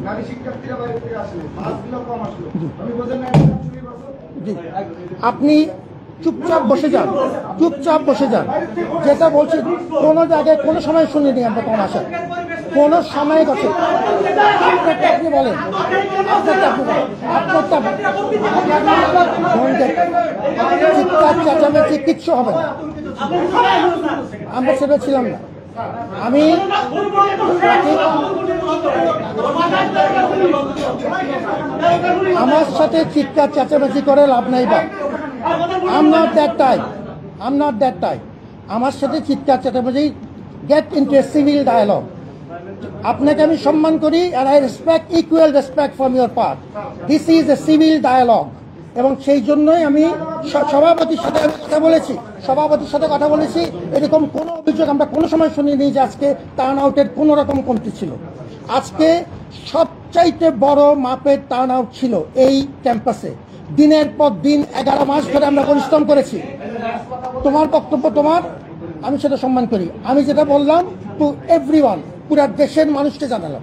নারী শিক্ষার্থীরা বাইরে থেকে আসলে বাসগুলো কম আসলো, আমি বোঝেন না জি, আপনি চুপচাপ বসে যান, চুপচাপ বসে যান। যেটা বলছি কোনো জায়গায় কোনো সময় শুনিনি আমরা কম আসা, কোনো সময় গেছে। আপনারটা আপনি বলেন, আপনারটা আপনি বলেন, আপনারটা চিৎকার চেঁচামেচি কিচ্ছু হবে না, আমরা সেটা ছিলাম না। আমি আমার সাথে চিৎকার চেঁচামেচি করে লাভ নাই বা I'm not that type. I'm not that type. আমার সাথে চিৎকার চেঁচামেচি get into a civil dialogue. আপনাকে আমি সম্মান করি and I respect equal respect from your part. This is a civil dialogue. এবং সেই জন্যই আমি সভাপতির সাথে কথা বলেছি। এরকম কোনো অভিযোগ আমরা কোনো সময় শুনিনি যে আজকে টার্ন আউটের কোনো রকম কমতি ছিল। আজকে সবচাইতে বড় মাপের টার্ন আউট ছিল এই ক্যাম্পাসে। দিনের পর দিন 11 মাস ধরে আমরা পরিশ্রম করেছি। তোমার বক্তব্য তোমার, আমি সেটা সম্মান করি। আমি যেটা বললাম টু এভরিওয়ান, পুরা দেশের মানুষকে জানালাম।